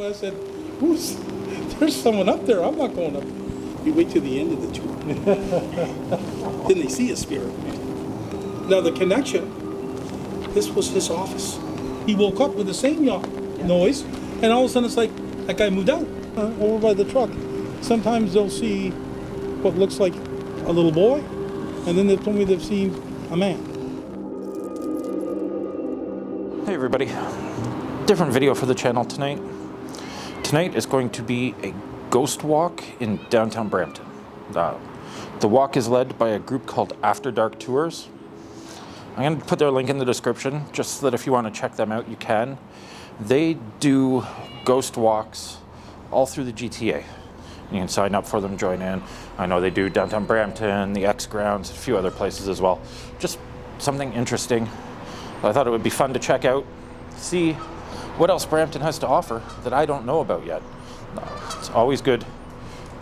I said, there's someone up there. I'm not going up. You wait till the end of the tour. Then they see a spirit. Now the connection, this was his office. He woke up with the same noise, and all of a sudden it's like, that guy moved out over by the truck. Sometimes they'll see what looks like a little boy, and then they've told me they've seen a man. Hey everybody, different video for the channel tonight. Tonight is going to be a ghost walk in downtown Brampton. The walk is led by a group called After Dark Tours. I'm going to put their link in the description just so that if you want to check them out, you can. They do ghost walks all through the GTA. You can sign up for them, join in. I know they do downtown Brampton, the X Grounds, a few other places as well. Just something interesting. I thought it would be fun to check out, see what else Brampton has to offer that I don't know about yet. It's always good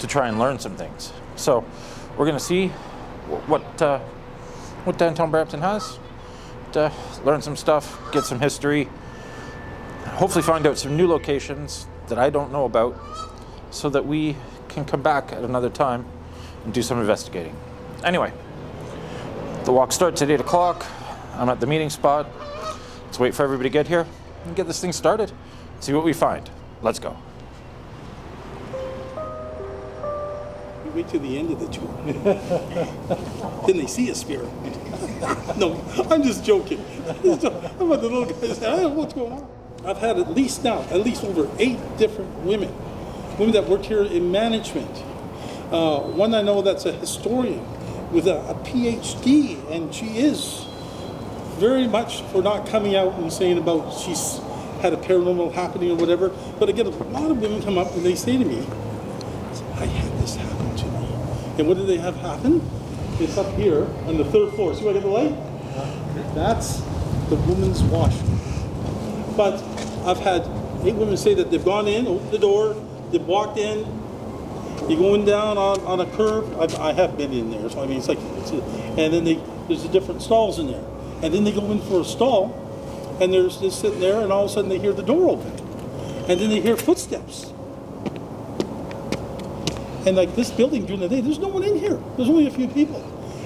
to try and learn some things. So we're going to see what downtown Brampton has, to learn some stuff, get some history, hopefully find out some new locations that I don't know about so that we can come back at another time and do some investigating. Anyway, the walk starts at 8 o'clock. I'm at the meeting spot. Let's wait for everybody to get here and get this thing started. See what we find. Let's go. You wait till the end of the tour. Then they see a spirit. No, I'm just joking. I'm about the little guys. I don't know what's going on. I've had at least over 8 different women that work here in management. One I know that's a historian with a PhD, and she is very much for not coming out and saying about she's had a paranormal happening or whatever. But again, a lot of women come up and they say to me, I had this happen to me. And what did they have happen? It's up here on the 3rd floor. See where I got the light? That's the woman's washroom. But I've had 8 women say that they've gone in, opened the door, they've walked in, you're going down on a curb. I have been in there, so I mean, it's like, and then there's the different stalls in there. And then they go in for a stall, and they're just sitting there, and all of a sudden they hear the door open. And then they hear footsteps. And like this building during the day, there's no one in here. There's only a few people.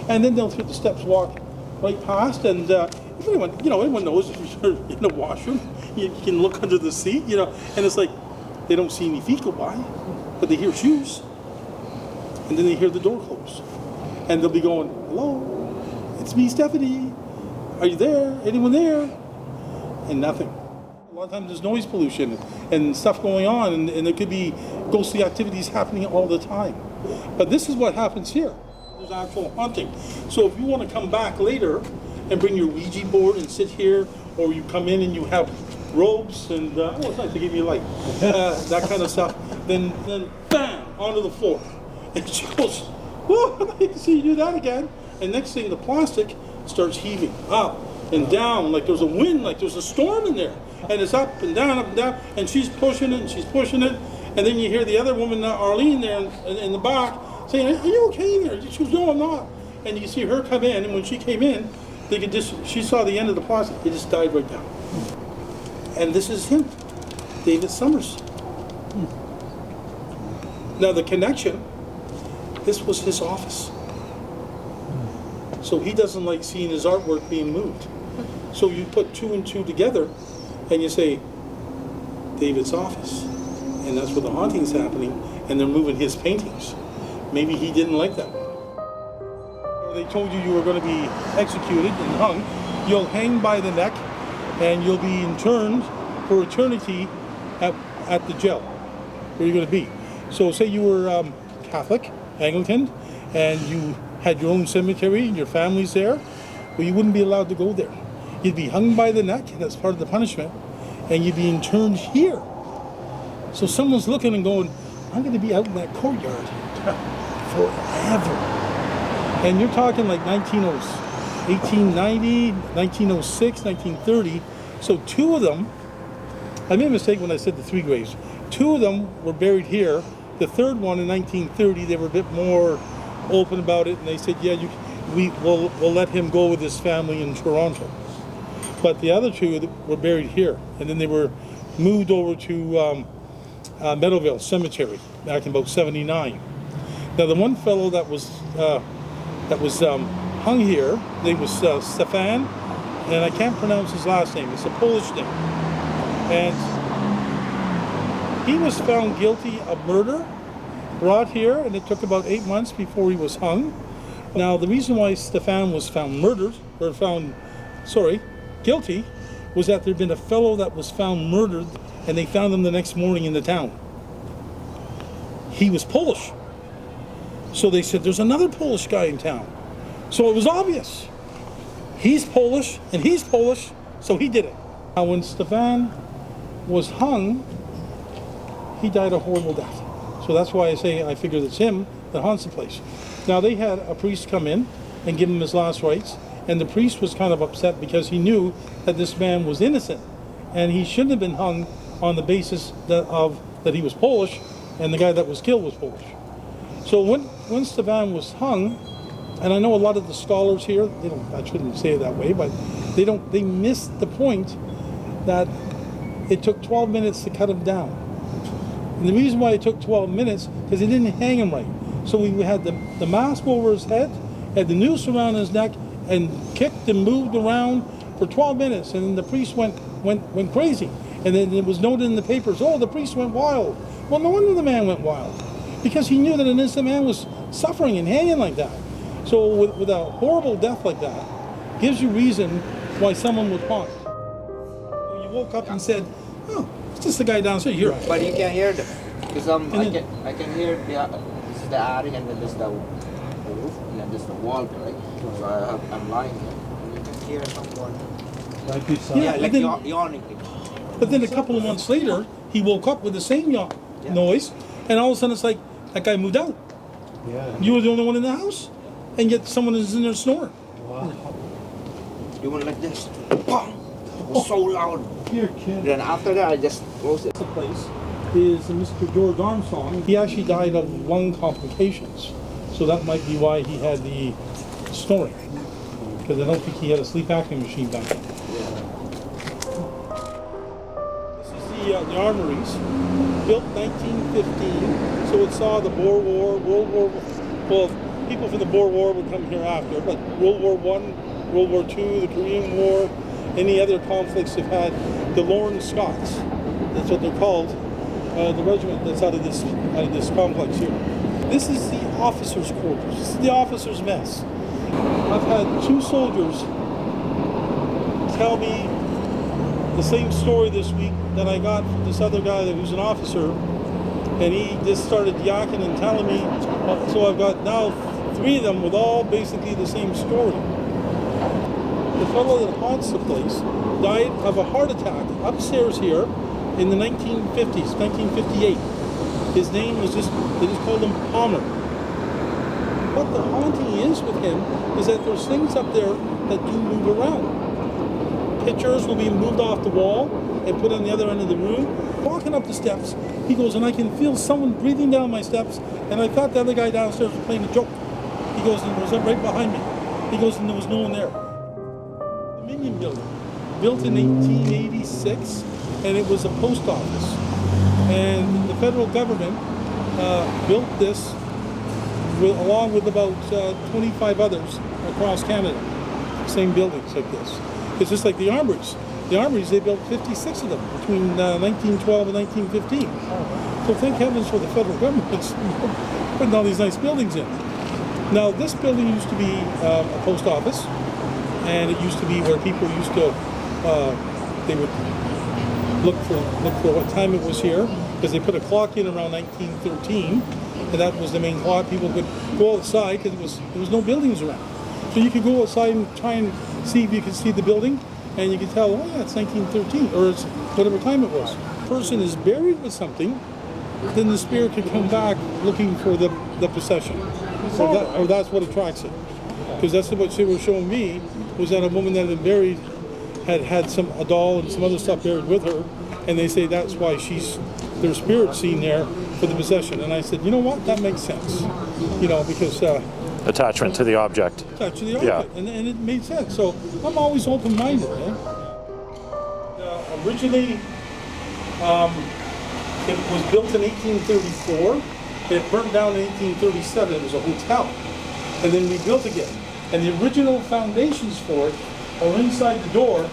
And then they'll hear the steps walk right past, and if anyone knows if you're in a washroom, you can look under the seat, and it's like, they don't see any feet go by, but they hear shoes. And then they hear the door close. And they'll be going, hello, it's me, Stephanie. Are you there? Anyone there? And nothing. A lot of times there's noise pollution and stuff going on, and there could be ghostly activities happening all the time. But this is what happens here. There's actual haunting. So if you want to come back later and bring your Ouija board and sit here, or you come in and you have robes and, it's nice to give you light, that kind of stuff, then bam, onto the floor. And she goes, whoa, I see you do that again. And next thing, the plastic starts heaving up and down like there's a wind, like there's a storm in there. And it's up and down, and she's pushing it, and she's pushing it. And then you hear the other woman, Arlene, there in the back, saying, are you okay in there? She goes, no, I'm not. And you see her come in, and when she came in, she saw the end of the plastic. It just died right down. And this is him, David Summers. Now the connection, this was his office. So he doesn't like seeing his artwork being moved. So you put 2 and 2 together, and you say, David's office. And that's where the haunting's happening, and they're moving his paintings. Maybe he didn't like that one. They told you were going to be executed and hung. You'll hang by the neck, and you'll be interned for eternity at the jail, where you're going to be. So say you were Catholic, Anglican, and you had your own cemetery and your family's there, well, you wouldn't be allowed to go there. You'd be hung by the neck, and that's part of the punishment, and you'd be interned here. So someone's looking and going, I'm going to be out in that courtyard forever. And you're talking like 1890, 1906, 1930. So 2 of them, I made a mistake when I said the 3 graves. 2 of them were buried here. The 3rd one in 1930, they were a bit more open about it, and they said, yeah, we'll let him go with his family in Toronto. But the other 2 were buried here, and then they were moved over to Meadowvale Cemetery back in about '79. Now the one fellow that was hung here, his name was Stefan, and I can't pronounce his last name. It's a Polish name, and he was found guilty of murder, brought here, and it took about 8 months before he was hung. Now the reason why Stefan was found guilty, was that there'd been a fellow that was found murdered, and they found him the next morning in the town. He was Polish. So they said, there's another Polish guy in town. So it was obvious. He's Polish, and he's Polish, so he did it. Now when Stefan was hung, he died a horrible death. So that's why I figured it's him that haunts the place. Now they had a priest come in and give him his last rites, and the priest was kind of upset because he knew that this man was innocent, and he shouldn't have been hung on the basis that he was Polish, and the guy that was killed was Polish. So when Stefan was hung, and I know a lot of the scholars here, I shouldn't say it that way, but they missed the point that it took 12 minutes to cut him down. And the reason why it took 12 minutes, because they didn't hang him right. So we had the mask over his head, had the noose around his neck, and kicked and moved around for 12 minutes, and then the priest went crazy. And then it was noted in the papers, oh, the priest went wild. Well, no wonder the man went wild, because he knew that an innocent man was suffering and hanging like that. So with a horrible death like that, gives you reason why someone would haunt. You woke up and said, oh, it's just the guy downstairs. You hear it. But you can hear them, because I can hear this is the attic, and then there's the roof, and then there's the wall, right? So I'm lying here, and you can hear someone. Like you saw. Yeah, like yawning. But then a couple of months later, he woke up with the same noise, and all of a sudden it's like, that guy moved out. Yeah. You were the only one in the house, and yet someone is in there snoring. Wow. You went like this, bang! It was so loud. You're kidding. Then after that, I just closed it. The place is Mr. George Armstrong. He actually died of lung complications, so that might be why he had the snoring, because I don't think he had a sleep apnea machine back then. The Armouries, built 1915, so it saw the Boer War, World War. Well, people from the Boer War would come here after, but World War I, World War II, the Korean War, any other conflicts they've had. The Lorne Scots, that's what they're called, the regiment that's out of this complex here. This is the officers' quarters. This is the officers' mess. I've had 2 soldiers tell me the same story this week that I got from this other guy who's an officer, and he just started yakking and telling me, so I've got now 3 of them with all basically the same story. The fellow that haunts the place died of a heart attack upstairs here in the 1950s, 1958. His name was they just called him Palmer. What the haunting is with him is that there's things up there that do move around. Pictures will be moved off the wall and put on the other end of the room. Walking up the steps, he goes, and I can feel someone breathing down my steps, and I thought the other guy downstairs was playing a joke. He goes, and it was right behind me. He goes, and there was no one there. The Dominion Building, built in 1886, and it was a post office. And the federal government built this along with about 25 others across Canada. Same buildings like this. It's just like the Armouries. The Armouries, they built 56 of them between 1912 and 1915. So thank heavens for the federal government putting all these nice buildings in. Now this building used to be a post office, and it used to be where people used to, they would look for what time it was here, because they put a clock in around 1913, and that was the main clock. People could go outside because there was no buildings around. So you could go outside and try and see if you could see the building, and you could tell, oh yeah, it's 1913, or it's whatever time it was. The person is buried with something, then the spirit could come back looking for the possession. Or that's what attracts it. Because that's what they were showing me, was that a woman that had been buried had a doll and some other stuff buried with her, and they say that's why their spirit's seen there for the possession. And I said, you know what, that makes sense. You know, because Attachment to the object. Attached to the object, yeah. And it made sense. So I'm always open-minded. Originally, It was built in 1834. It burnt down in 1837. It was a hotel. And then rebuilt again. And the original foundations for it are inside the door,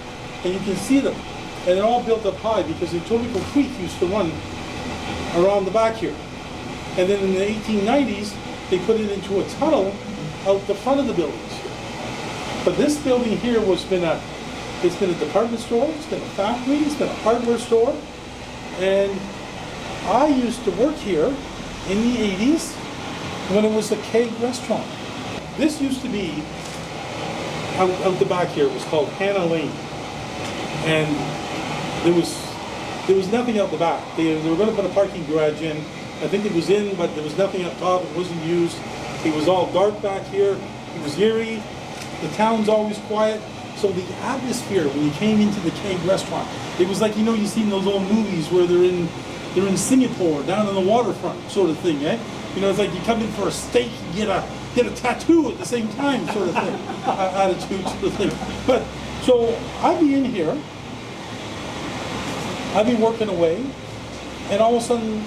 and you can see them. And they're all built up high because the Etobicoke Creek used to run around the back here. And then in the 1890s, they put it into a tunnel out the front of the buildings here. But this building here it's been a department store, it's been a factory, it's been a hardware store. And I used to work here in the 80s when it was a keg restaurant. This used to be out the back here. It was called Hannah Lane. And there was nothing out the back. They were going to put a parking garage in. I think it was in, but there was nothing up top. It wasn't used. It was all dark back here. It was eerie. The town's always quiet. So the atmosphere when you came into the keg restaurant, it was like, you see in those old movies where they're in Singapore, down on the waterfront, sort of thing, eh? It's like you come in for a steak, you get a tattoo at the same time, sort of thing, attitude, sort of thing. But so I'd be in here, I'd be working away, and all of a sudden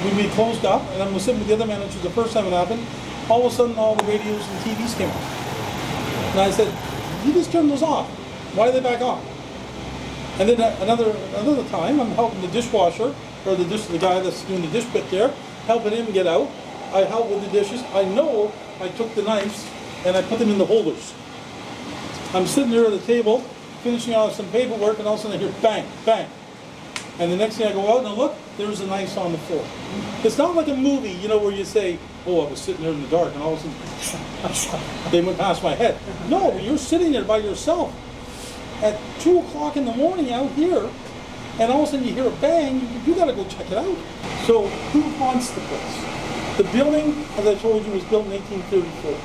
we'd be closed up, and I'm sitting with the other managers the first time it happened. All of a sudden, all the radios and TVs came on, and I said, "You just turn those off. Why are they back on?" And then another time, I'm helping the dishwasher, or the guy that's doing the dish pit there, helping him get out. I help with the dishes. I know I took the knives and I put them in the holders. I'm sitting there at the table, finishing off some paperwork, and all of a sudden I hear bang, bang. And the next thing I go out and I look, there's the knives on the floor. It's not like a movie, where you say, "Oh, I was sitting there in the dark," and all of a sudden they went past my head. No, you're sitting there by yourself at 2 o'clock in the morning out here, and all of a sudden you hear a bang, you gotta go check it out. So who haunts the place? The building, as I told you, was built in 1834.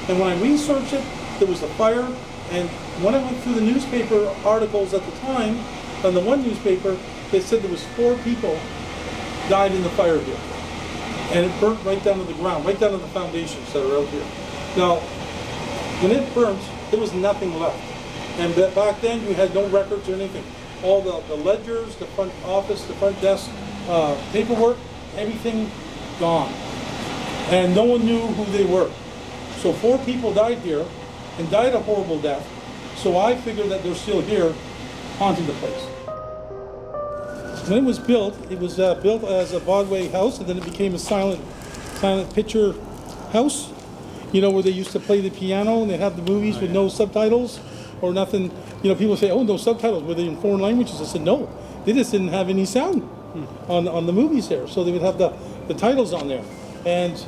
And when I researched it, there was a fire, and when I went through the newspaper articles at the time, on the one newspaper, they said there was 4 people died in the fire here. And it burnt right down to the ground, right down to the foundations that are out here. Now, when it burnt, there was nothing left. And back then, you had no records or anything. All the ledgers, the front office, the front desk, paperwork, everything gone. And no one knew who they were. So 4 people died here and died a horrible death. So I figured that they're still here haunting the place. When it was built built as a Broadway house, and then it became a silent picture house. Where they used to play the piano and they have the movies with no subtitles or nothing. People say, "Oh, no subtitles. Were they in foreign languages?" I said, "No, they just didn't have any sound on the movies there. So they would have the titles on there." And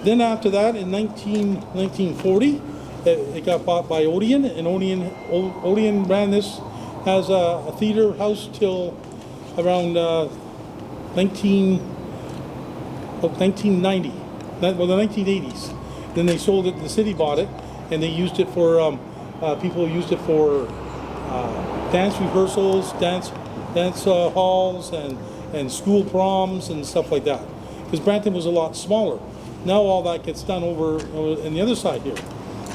then after that, in 1940, it got bought by Odeon, and Odeon ran this as a theater house till around 1990, the 1980s. Then they sold it, the city bought it, and they used it for, people used it for dance rehearsals, dance halls, and school proms and stuff like that. Because Brampton was a lot smaller. Now all that gets done over on the other side here.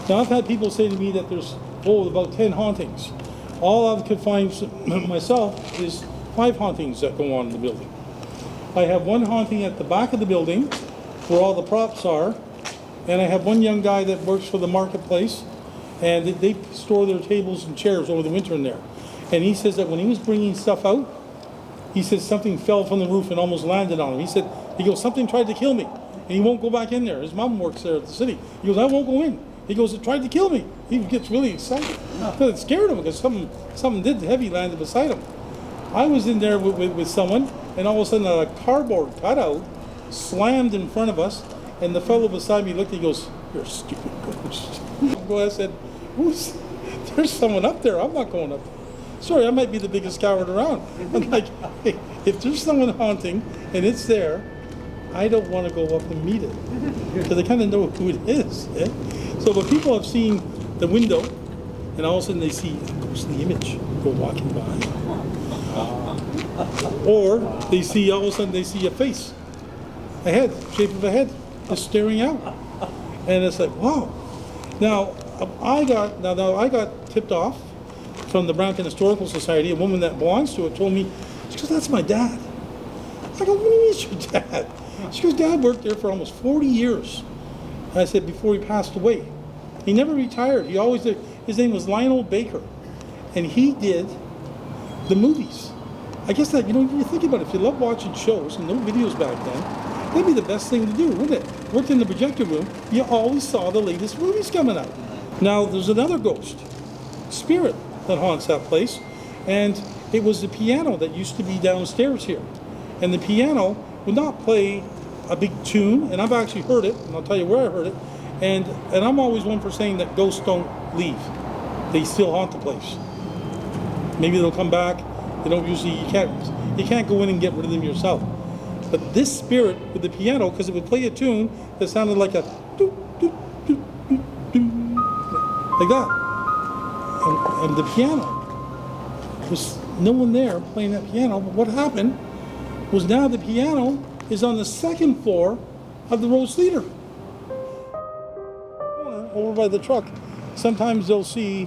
Now I've had people say to me that there's, about 10 hauntings. All I could find myself is 5 hauntings that go on in the building. I have one haunting at the back of the building where all the props are, and I have one young guy that works for the marketplace, and they store their tables and chairs over the winter in there. And he says that when he was bringing stuff out, he says something fell from the roof and almost landed on him. He goes, "Something tried to kill me," and he won't go back in there. His mom works there at the city. He goes, "I won't go in." He goes, "It tried to kill me." He gets really excited because it scared him because something did heavy landed beside him. I was in there with someone, and all of a sudden a cardboard cutout slammed in front of us, and the fellow beside me looked, he goes, "You're a stupid ghost." I said, "There's someone up there. I'm not going up there." Sorry, I might be the biggest coward around. I'm like, hey, if there's someone haunting and it's there, I don't want to go up and meet it because I kind of know who it is. Eh? So the people have seen the window, and all of a sudden they see a ghostly image go walking by. Or they see, all of a sudden they see a face, a head, shape of a head, just staring out. And it's like, wow. Now I got tipped off from the Brampton Historical Society. A woman that belongs to it told me, "Because that's my dad." I go, what do you mean it's your dad? She goes, Dad worked there for almost 40 years. I said, before he passed away. He never retired. He always did. His name was Lionel Baker. And he did the movies. I guess that, you think about it, if you love watching shows and no videos back then, that'd be the best thing to do, wouldn't it? Worked in the projector room, you always saw the latest movies coming out. Now, there's another ghost, spirit, that haunts that place. And it was the piano that used to be downstairs here. And the piano would not play a big tune, and I've actually heard it, and I'll tell you where I heard it. And I'm always one for saying that ghosts don't leave. They still haunt the place. Maybe they'll come back. They don't usually, you can't go in and get rid of them yourself. But this spirit with the piano, because it would play a tune that sounded like a doo, doo, doo, doo, doo, like that. And the piano, was no one there playing that piano. But what happened was now the piano is on the second floor of the Rose Theater. Over by the truck, sometimes they'll see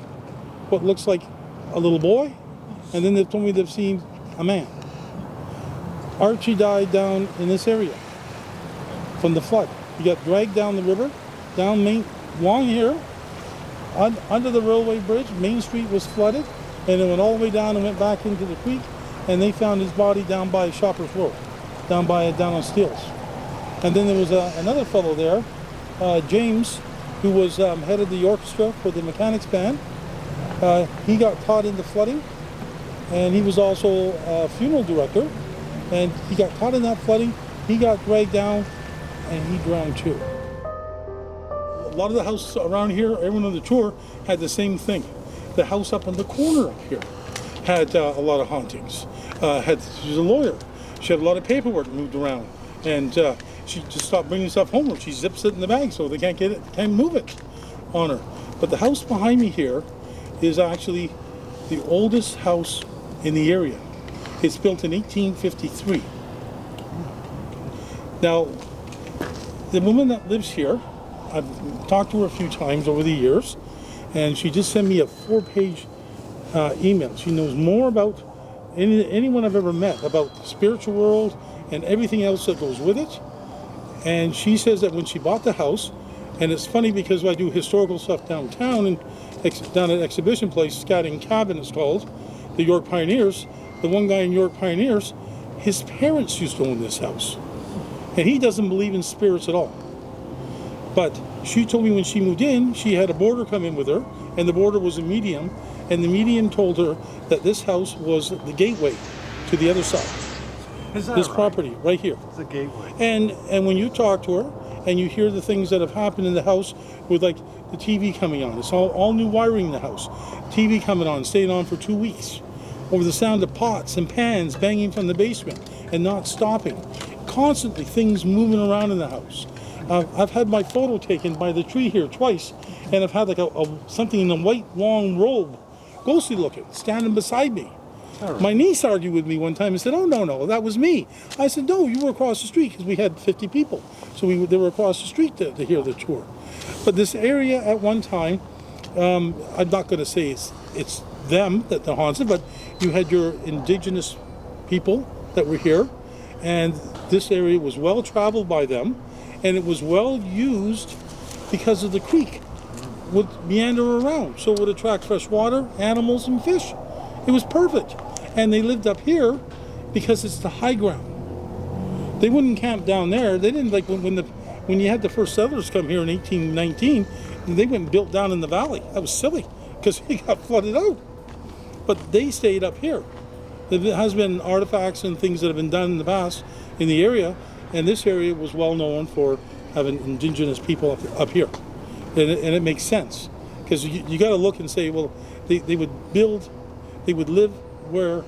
what looks like a little boy, and then they've told me they've seen a man. Archie died down in this area from the flood. He got dragged down the river, down along here, under the railway bridge. Main Street was flooded, and it went all the way down and went back into the creek, and they found his body down by Shoppers Road, down on Steeles. And then there was another fellow there, James, who was head of the orchestra for the mechanics band. He got caught in the flooding, and he was also a funeral director, and he got caught in that flooding. He got dragged down, and he drowned too. A lot of the houses around here, everyone on the tour had the same thing. The house up on the corner up here had a lot of hauntings. She was a lawyer. She had a lot of paperwork moved around, and she just stopped bringing stuff home. She zips it in the bag so they can't get it, can't move it on her. But the house behind me here is actually the oldest house in the area. It's built in 1853. Now, the woman that lives here, I've talked to her a few times over the years, and she just sent me a 4-page email. She knows more about anyone I've ever met, about the spiritual world and everything else that goes with it. And she says that when she bought the house, and it's funny because I do historical stuff downtown, and down at Exhibition Place, Scatting Cabin it's called, the York Pioneers. The one guy in York Pioneers, his parents used to own this house. And he doesn't believe in spirits at all. But she told me when she moved in, she had a boarder come in with her, and the boarder was a medium, and the medium told her that this house was the gateway to the other side. Is that this right? Property right here. It's a gateway. And when you talk to her and you hear the things that have happened in the house with like the TV coming on, it's all new wiring in the house. TV coming on, staying on for 2 weeks. Over the sound of pots and pans banging from the basement and not stopping. Constantly things moving around in the house. I've had my photo taken by the tree here twice, and I've had like something in a white long robe, ghostly looking, standing beside me. Right. My niece argued with me one time and said, "Oh no, that was me." I said, "No, you were across the street," because we had 50 people, so they were across the street to hear the tour. But this area at one time, I'm not going to say it's them that haunts it, but you had your indigenous people that were here, and this area was well traveled by them, and it was well used because of the creek would meander around, so it would attract fresh water, animals, and fish. It was perfect. And they lived up here because it's the high ground. They wouldn't camp down there. They didn't, like when you had the first settlers come here in 1819, they went and built down in the valley. That was silly because they got flooded out. But they stayed up here. There has been artifacts and things that have been done in the past in the area, and this area was well known for having indigenous people up here. And it makes sense, because you got to look and say, well, they would live where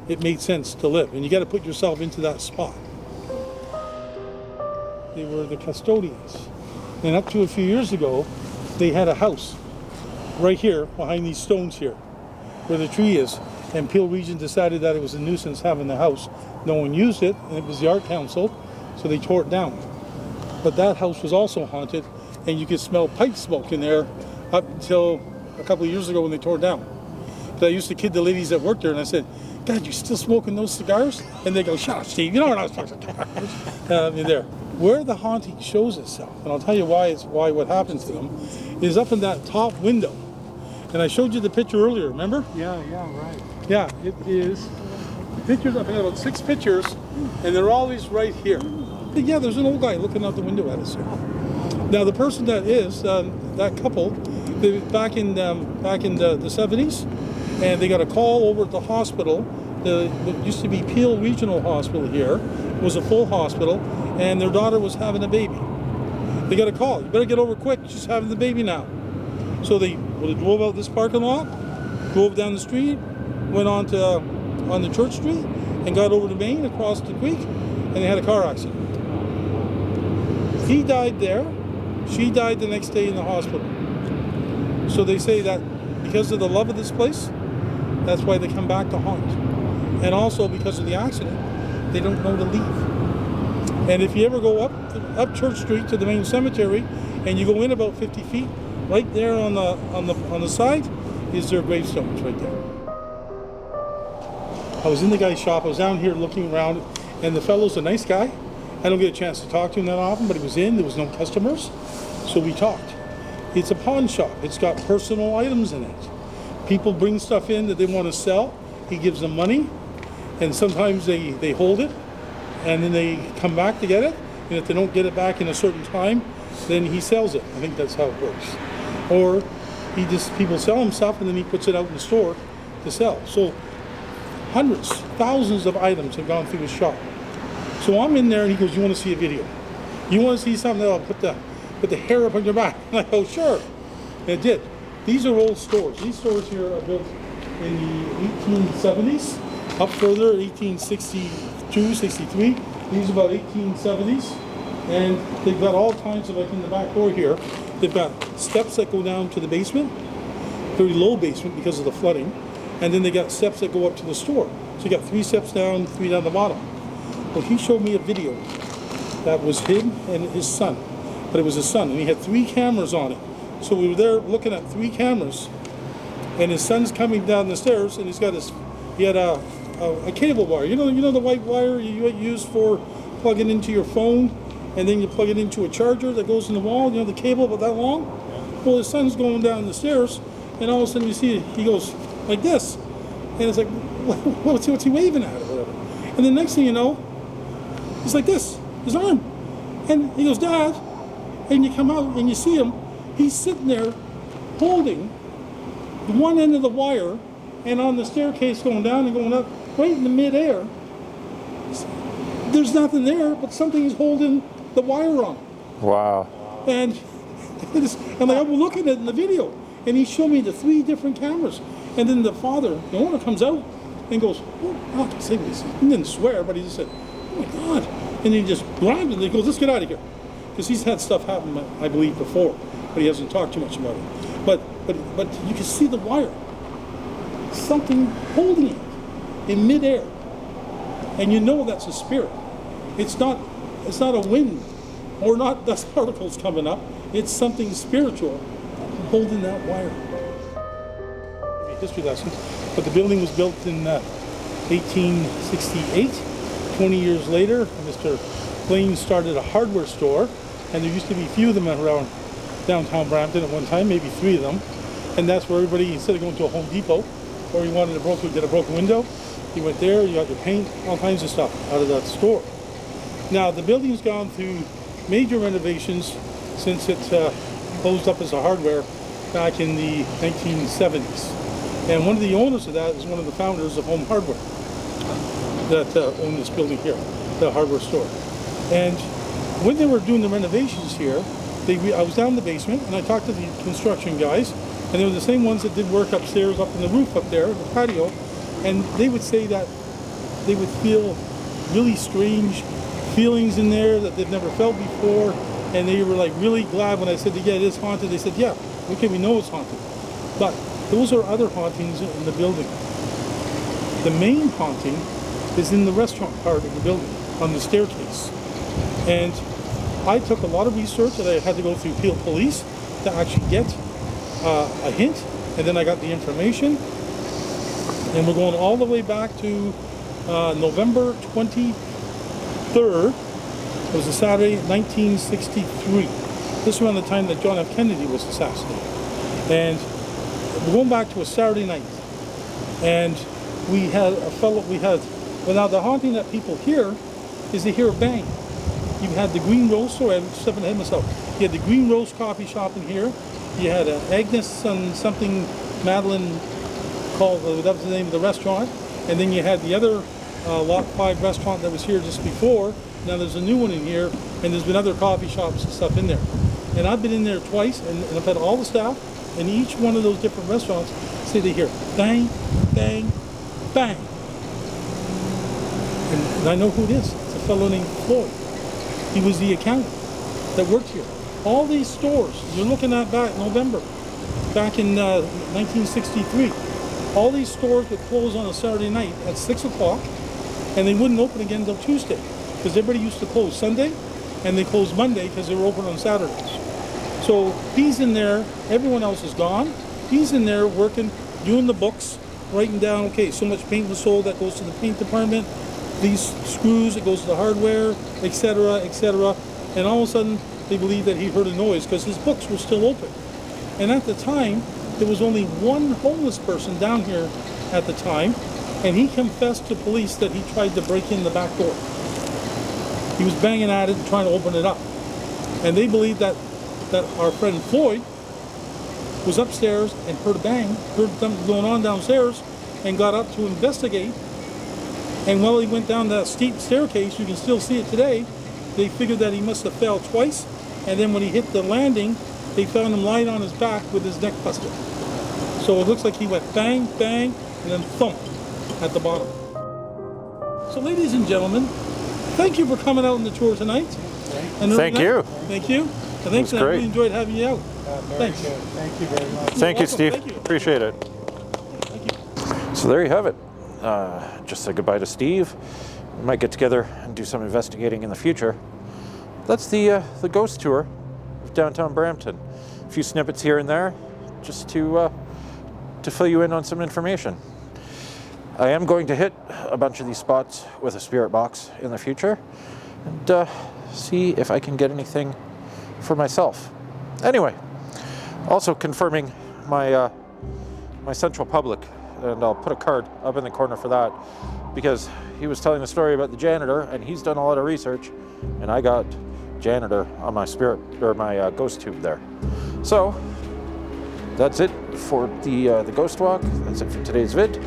it made sense to live, and you got to put yourself into that spot. They were the custodians, and up to a few years ago, they had a house right here behind these stones here, where the tree is, and Peel Region decided that it was a nuisance having the house. No one used it, and it was the Art Council, so they tore it down. But that house was also haunted, and you could smell pipe smoke in there up until a couple of years ago when they tore it down. But I used to kid the ladies that worked there, and I said, God, you still smoking those cigars? And they go, shut up, Steve, you know what I was talking about. There. Where the haunting shows itself, and I'll tell you why what happens to them, is up in that top window. And I showed you the picture earlier, remember? Yeah, right. Yeah, it is. Pictures, I've got about 6 pictures, and they're always right here. But yeah, there's an old guy looking out the window at us here. Now the person that is, that couple, they, back in the 70s, and they got a call over at the hospital. What used to be Peel Regional Hospital here was a full hospital, and their daughter was having a baby. They got a call, you better get over quick, she's having the baby now. So they drove out this parking lot, drove down the street, went on the Church Street, and got over to Main across the creek, and they had a car accident. He died there, she died the next day in the hospital. So they say that because of the love of this place, that's why they come back to haunt. And also because of the accident, they don't know to leave. And if you ever go up Church Street to the main cemetery, and you go in about 50 feet, right there on the side is their gravestones right there. I was in the guy's shop. I was down here looking around, and the fellow's a nice guy. I don't get a chance to talk to him that often, but he was in. There was no customers, so we talked. It's a pawn shop. It's got personal items in it. People bring stuff in that they want to sell. He gives them money, and sometimes they hold it, and then they come back to get it. And if they don't get it back in a certain time, then he sells it. I think that's how it works. Or people sell him stuff, and then he puts it out in the store to sell. So hundreds, thousands of items have gone through his shop. So I'm in there, and he goes, "You want to see a video? You want to see something that'll put the hair up on your back?" And I go, "Sure." And it did. These are old stores. These stores here are built in the 1870s, up further, 1862, 63. These are about 1870s. And they've got all kinds of, like in the back door here, they've got steps that go down to the basement, very low basement because of the flooding. And then they got steps that go up to the store. So you got 3 steps down, 3 down the bottom. Well, he showed me a video that was him and his son. But it was his son, and he had 3 cameras on it. So we were there looking at 3 cameras, and his son's coming down the stairs, and he had a cable wire. You know the white wire you use for plugging into your phone, and then you plug it into a charger that goes in the wall. You know the cable about that long. Well, his son's going down the stairs, and all of a sudden you see he goes like this, and it's like, what's he waving at or whatever. And the next thing you know, he's like this, his arm, and he goes, "Dad," and you come out and you see him. He's sitting there holding the one end of the wire, and on the staircase going down and going up, right in the midair, there's nothing there, but something is holding the wire on. Wow. And I'm looking at it in the video, and he showed me the 3 different cameras. And then the father, the owner, comes out and goes, "Oh, I can say this." He didn't swear, but he just said, "Oh my God." And he just grabbed it and he goes, "Let's get out of here." Because he's had stuff happen, I believe, before, but he hasn't talked too much about it. But you can see the wire. Something holding it in midair. And you know that's a spirit. It's not a wind or not dust particles coming up. It's something spiritual holding that wire. History lesson. But the building was built in 1868. 20 years later, Mr. Blaine started a hardware store, and there used to be a few of them around downtown Brampton at one time, maybe 3 of them. And that's where everybody, instead of going to a Home Depot, or you wanted to get a broken window, you went there, you got your paint, all kinds of stuff out of that store. Now, the building's gone through major renovations since it closed up as a hardware back in the 1970s. And one of the owners of that is one of the founders of Home Hardware that owned this building here, the hardware store. And when they were doing the renovations here, I was down in the basement, and I talked to the construction guys, and they were the same ones that did work upstairs, up in the roof up there, the patio, and they would say that they would feel really strange feelings in there that they've never felt before, and they were like really glad when I said, "Yeah, it is haunted." They said, "Yeah, okay, we know it's haunted." But those are other hauntings in the building. The main haunting is in the restaurant part of the building, on the staircase. And I took a lot of research, and I had to go through Peel Police to actually get a hint, and then I got the information. And we're going all the way back to November 23rd. It was a Saturday, 1963. This was around the time that John F. Kennedy was assassinated. And we're going back to a Saturday night. And we had a fellow, well, now the haunting that people hear is they hear a bang. You had the Green Rose, sorry, I'm stepping ahead of myself. You had the Green Rose coffee shop in here. You had Agnes and something, Madeline called, that was the name of the restaurant. And then you had the other Lot 5 restaurant that was here just before. Now there's a new one in here, and there's been other coffee shops and stuff in there. And I've been in there twice, and I've had all the staff in each one of those different restaurants say they hear bang, bang, bang. And I know who it is. It's a fellow named Floyd. He was the accountant that worked here. All these stores, you're looking at back November, back in 1963. All these stores would close on a Saturday night at 6 o'clock, and they wouldn't open again until Tuesday, because everybody used to close Sunday, and they closed Monday because they were open on Saturdays. So he's in there, everyone else is gone. He's in there working, doing the books, writing down, okay, so much paint was sold, that goes to the paint department, these screws, it goes to the hardware, etc., etc. And all of a sudden, they believed that he heard a noise because his books were still open. And at the time, there was only one homeless person down here at the time, and he confessed to police that he tried to break in the back door. He was banging at it and trying to open it up. And they believed that our friend Floyd was upstairs and heard a bang, heard something going on downstairs, and got up to investigate. And while he went down that steep staircase, you can still see it today, they figured that he must have fell twice, and then when he hit the landing, they found him lying on his back with his neck busted. So it looks like he went bang, bang, and then thump at the bottom. So ladies and gentlemen, thank you for coming out on the tour tonight. Thank you. Thank you. And thanks, and I really enjoyed having you out. Thanks. Good. Thank you very much. Thank you, Steve. Thank you. Appreciate it. Thank you. So there you have it. Just say goodbye to Steve. We might get together and do some investigating in the future. That's the ghost tour of downtown Brampton. A few snippets here and there, just to fill you in on some information. I am going to hit a bunch of these spots with a spirit box in the future, and see if I can get anything for myself. Anyway, also confirming my my Central Public, and I'll put a card up in the corner for that, because he was telling a story about the janitor, and he's done a lot of research, and I got janitor on my spirit or my ghost tube there. So that's it for the ghost walk. That's it for today's vid.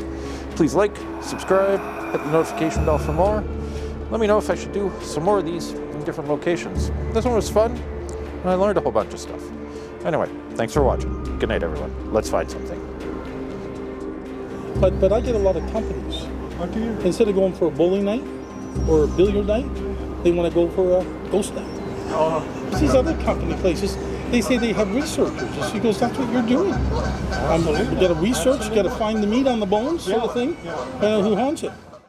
Please like, subscribe, hit the notification bell for more. Let me know if I should do some more of these in different locations. This one was fun, and I learned a whole bunch of stuff. Anyway, thanks for watching. Good night, everyone. Let's find something. But I get a lot of companies. Instead of going for a bowling night or a billiard night, they want to go for a ghost night. These other company places, they say they have researchers. She goes, that's what you're doing. You got to research, you got to find the meat on the bones, sort of thing, who haunts it.